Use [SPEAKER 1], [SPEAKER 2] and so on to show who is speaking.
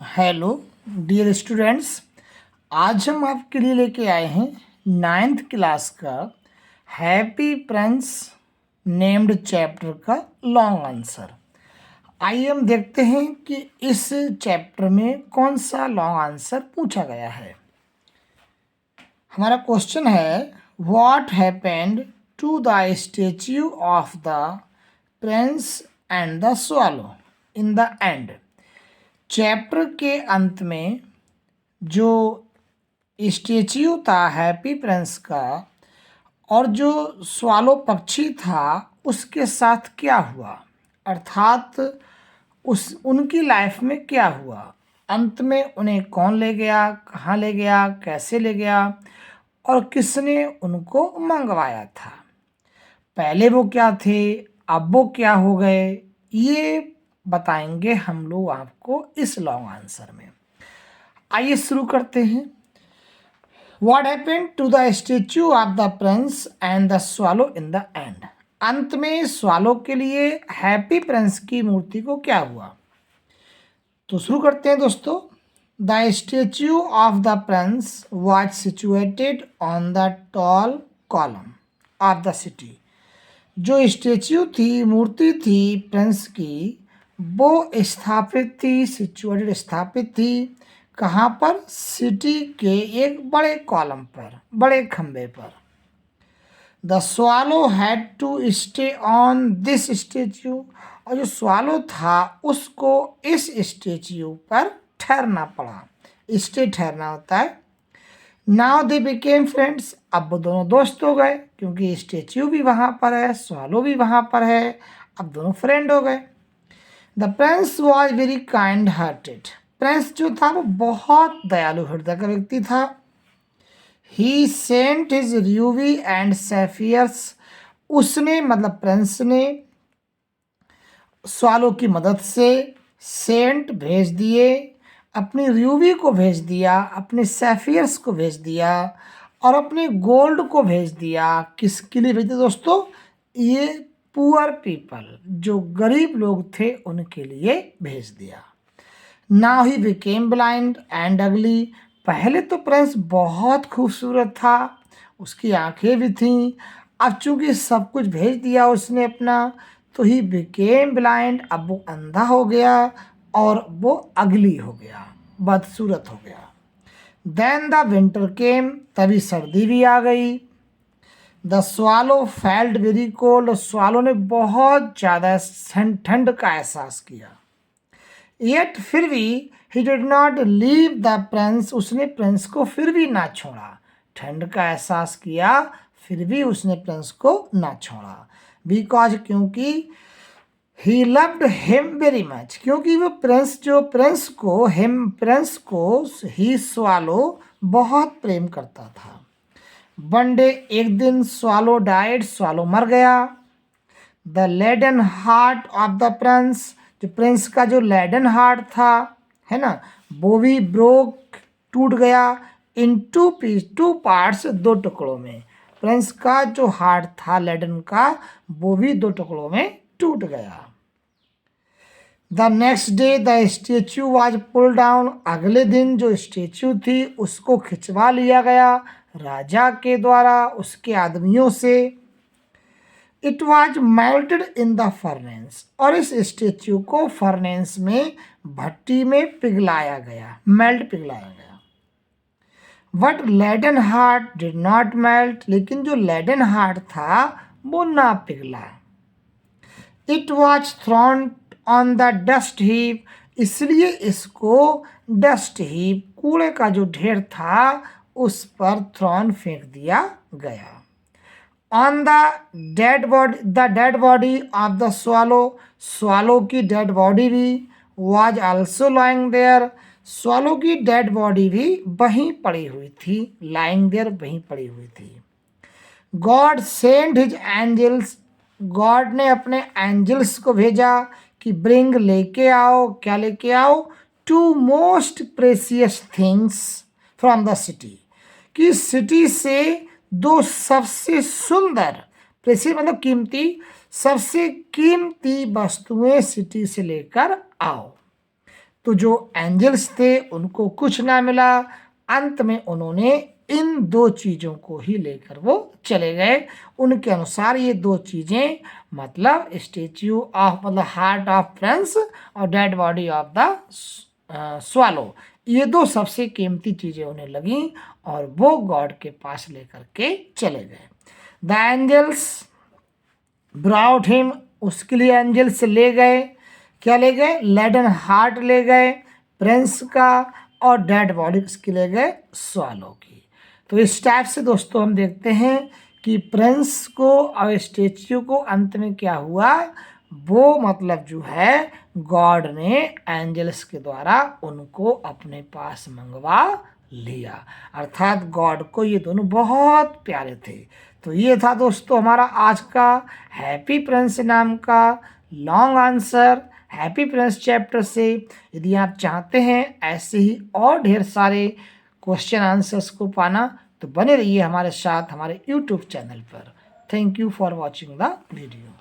[SPEAKER 1] Hello dear students. आज हम आपके लिए लेके आए हैं 9th क्लास का हैप्पी प्रिंस नेम्ड चैप्टर का लॉन्ग आंसर। आइए हम देखते हैं कि इस चैप्टर में कौन सा लॉन्ग आंसर पूछा गया है। हमारा क्वेश्चन है, what happened to the statue of the prince and the swallow in the end. Chapter के अंत में जो स्टेच्यू था हैप्पी प्रिंस का और जो स्वालो पक्षी था उसके साथ क्या हुआ, अर्थात उनकी लाइफ में क्या हुआ, अंत में उन्हें कौन ले गया, कहाँ ले गया, कैसे ले गया और किसने उनको मंगवाया था, पहले वो क्या थे, अब वो क्या हो गए, ये बताएंगे हम लोग आपको इस लॉन्ग आंसर में। आइए शुरू करते हैं। What happened to the statue of the prince and the swallow in the end? अंत में स्वालो के लिए हैप्पी प्रिंस की मूर्ति को क्या हुआ, तो शुरू करते हैं दोस्तों। The statue of the Prince was situated on the tall column of the city. जो स्टेच्यू थी, मूर्ति थी प्रिंस की, वो स्थापित थी, सिचुएटेड स्थापित थी कहाँ पर, सिटी के एक बड़े कॉलम पर, बड़े खंबे पर। The swallow had to stay on this statue, और जो स्वालो था उसको इस स्टेच्यू पर ठहरना पड़ा। स्टे ठहरना होता है। नाउ दे बिकेम फ्रेंड्स, अब वो दोनों दोस्त हो गए क्योंकि स्टेच्यू भी वहाँ पर है, स्वालो भी वहाँ पर है, अब दोनों फ्रेंड हो गए। The Prince was very kind hearted, Prince जो था वो बहुत दयालु हृदय का व्यक्ति था। ही सेंट हिज रूबी एंड सैफियर्स, उसने मतलब प्रिंस ने स्वालो की मदद से सेंट भेज दिए, अपनी रूबी को भेज दिया, अपने सैफियर्स को भेज दिया और अपने गोल्ड को भेज दिया। किसके लिए भेज दिया दोस्तों, ये पुअर पीपल, जो गरीब लोग थे उनके लिए भेज दिया। Now he became blind and अगली, पहले तो प्रिंस बहुत खूबसूरत था, उसकी आंखें भी थीं, अब चूंकि सब कुछ भेज दिया उसने अपना, तो ही बिकेम ब्लाइंड, अब वो अंधा हो गया और वो अगली हो गया, बदसूरत हो गया। देन द विंटर केम, तभी सर्दी भी आ गई। The swallow felt very cold, swallow ने बहुत ज़्यादा ठंड का एहसास किया। येट फिर भी he did not leave the Prince, उसने प्रिंस को फिर भी ना छोड़ा। ठंड का एहसास किया फिर भी उसने प्रिंस को ना छोड़ा। बिकॉज, क्योंकि he loved him very much, क्योंकि वो प्रिंस को ही स्वालो बहुत प्रेम करता था। वन डे, एक दिन, स्वालो डाइड, स्वालो मर गया। The leaden heart of the prince, जो प्रिंस का जो लेडन हार्ट था, है ना, वो भी ब्रोक, टूट गया, इन टू पार्ट्स, दो टुकड़ों में। प्रिंस का जो हार्ट था लेडन का, वो भी दो टुकड़ों में टूट गया। The next day the statue was pull down, अगले दिन जो स्टेच्यू थी उसको खिंचवा लिया गया राजा के द्वारा, उसके आदमियों से। It was melted in the furnace, और इस स्टेच्यू को फर्नेस में, भट्टी में पिघलाया गया, पिघलाया गया। But leaden heart did not melt, लेकिन जो लेडन हार्ट था वो ना पिघला। It was thrown on the dust heap, इसलिए इसको डस्ट हीप, कूड़े का जो ढेर था उस पर थ्रोन फेंक दिया गया। On the dead body of the swallow की डेड बॉडी भी was also lying there, swallow की डेड बॉडी भी वहीं पड़ी हुई थी, लाइंग देयर, वहीं पड़ी हुई थी। God send his angels, God ने अपने एंजल्स को भेजा कि ब्रिंग, लेके आओ, क्या लेके आओ, two most precious things from the city, कि सिटी से दो सबसे सुंदर, प्रेसियस मतलब कीमती, सबसे कीमती वस्तुएं सिटी से लेकर आओ। तो जो एंजल्स थे उनको कुछ ना मिला, अंत में उन्होंने इन 2 चीज़ों को ही लेकर वो चले गए। उनके अनुसार ये 2 चीज़ें मतलब स्टैच्यू ऑफ मतलब हार्ट ऑफ प्रिंस और dead body of the swallow, ये 2 सबसे कीमती चीज़ें उन्हें लगीं और वो गॉड के पास लेकर के चले गए। द एंजल्स ब्राउट हिम, उसके लिए एंजल्स ले गए, क्या ले गए? लेडन हार्ट ले गए प्रिंस का, और डेड बॉडी किसकी ले गए? स्वालो की। तो इस टाइप से दोस्तों हम देखते हैं कि प्रिंस को और स्टेच्यू को अंत में क्या हुआ, वो मतलब जो है गॉड ने एंजल्स के द्वारा उनको अपने पास मंगवा लिया, अर्थात गॉड को ये दोनों बहुत प्यारे थे। तो ये था दोस्तों हमारा आज का हैप्पी प्रिंस नाम का long answer happy Prince chapter से। यदि आप चाहते हैं ऐसे ही और ढेर सारे क्वेश्चन आंसर्स को पाना तो बने रहिए हमारे साथ हमारे यूट्यूब चैनल पर। Thank you for watching the video.